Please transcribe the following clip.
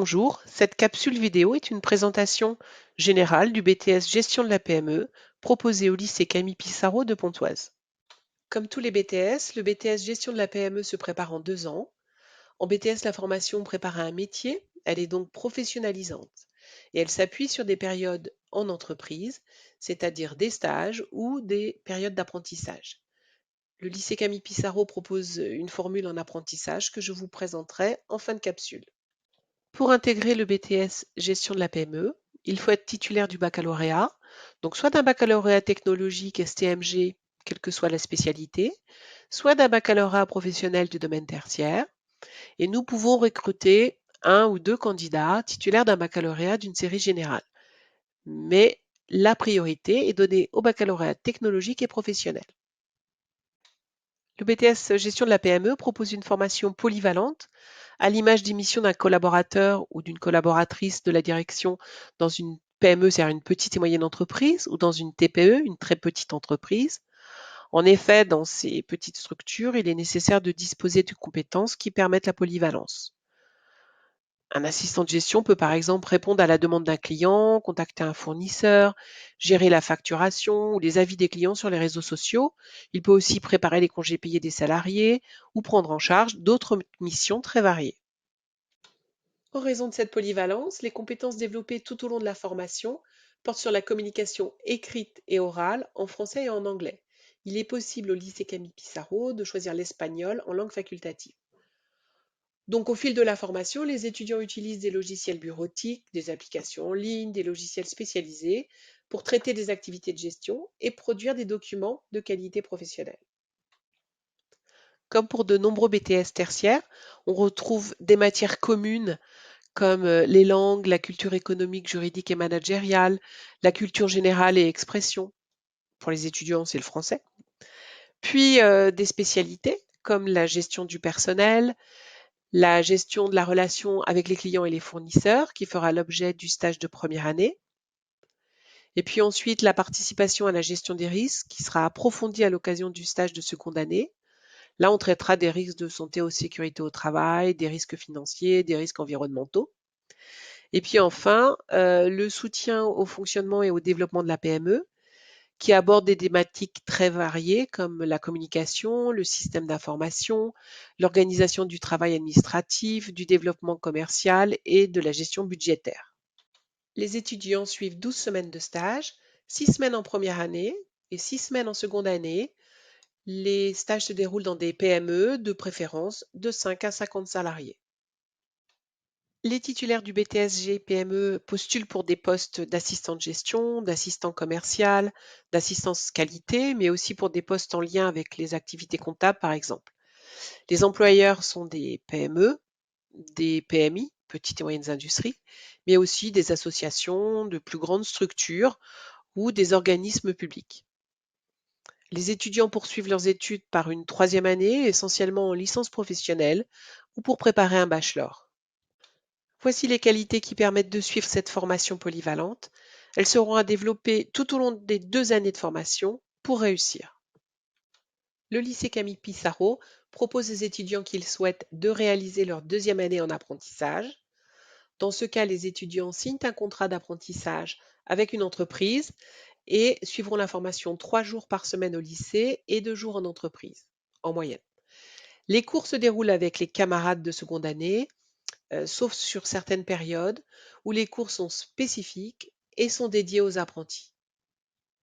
Bonjour, cette capsule vidéo est une présentation générale du BTS Gestion de la PME proposé au lycée Camille Pissarro de Pontoise. Comme tous les BTS, le BTS Gestion de la PME se prépare en 2 ans. En BTS, la formation prépare à un métier, elle est donc professionnalisante et elle s'appuie sur des périodes en entreprise, c'est-à-dire des stages ou des périodes d'apprentissage. Le lycée Camille Pissarro propose une formule en apprentissage que je vous présenterai en fin de capsule. Pour intégrer le BTS Gestion de la PME, il faut être titulaire du baccalauréat, donc soit d'un baccalauréat technologique STMG, quelle que soit la spécialité, soit d'un baccalauréat professionnel du domaine tertiaire, et nous pouvons recruter un ou deux candidats titulaires d'un baccalauréat d'une série générale. Mais la priorité est donnée au baccalauréat technologique et professionnel. Le BTS Gestion de la PME propose une formation polyvalente à l'image des missions d'un collaborateur ou d'une collaboratrice de la direction dans une PME, c'est-à-dire une petite et moyenne entreprise, ou dans une TPE, une très petite entreprise. En effet, dans ces petites structures, il est nécessaire de disposer de compétences qui permettent la polyvalence. Un assistant de gestion peut par exemple répondre à la demande d'un client, contacter un fournisseur, gérer la facturation ou les avis des clients sur les réseaux sociaux. Il peut aussi préparer les congés payés des salariés ou prendre en charge d'autres missions très variées. En raison de cette polyvalence, les compétences développées tout au long de la formation portent sur la communication écrite et orale en français et en anglais. Il est possible au lycée Camille Pissarro de choisir l'espagnol en langue facultative. Donc au fil de la formation, les étudiants utilisent des logiciels bureautiques, des applications en ligne, des logiciels spécialisés pour traiter des activités de gestion et produire des documents de qualité professionnelle. Comme pour de nombreux BTS tertiaires, on retrouve des matières communes comme les langues, la culture économique, juridique et managériale, la culture générale et expression. Pour les étudiants, c'est le français. Puis des spécialités comme la gestion du personnel, la gestion de la relation avec les clients et les fournisseurs, qui fera l'objet du stage de première année. Et puis ensuite, la participation à la gestion des risques, qui sera approfondie à l'occasion du stage de seconde année. Là, on traitera des risques de santé ou sécurité au travail, des risques financiers, des risques environnementaux. Et puis enfin, le soutien au fonctionnement et au développement de la PME, qui aborde des thématiques très variées comme la communication, le système d'information, l'organisation du travail administratif, du développement commercial et de la gestion budgétaire. Les étudiants suivent 12 semaines de stage, 6 semaines en première année et 6 semaines en seconde année. Les stages se déroulent dans des PME, de préférence de 5 à 50 salariés. Les titulaires du BTS PME postulent pour des postes d'assistant de gestion, d'assistant commercial, d'assistance qualité, mais aussi pour des postes en lien avec les activités comptables, par exemple. Les employeurs sont des PME, des PMI, petites et moyennes industries, mais aussi des associations, de plus grandes structures ou des organismes publics. Les étudiants poursuivent leurs études par une troisième année, essentiellement en licence professionnelle ou pour préparer un bachelor. Voici les qualités qui permettent de suivre cette formation polyvalente. Elles seront à développer tout au long des 2 années de formation pour réussir. Le lycée Camille Pissarro propose aux étudiants qui le souhaitent de réaliser leur deuxième année en apprentissage. Dans ce cas, les étudiants signent un contrat d'apprentissage avec une entreprise et suivront la formation 3 jours par semaine au lycée et 2 jours en entreprise, en moyenne. Les cours se déroulent avec les camarades de seconde année, sauf sur certaines périodes où les cours sont spécifiques et sont dédiés aux apprentis.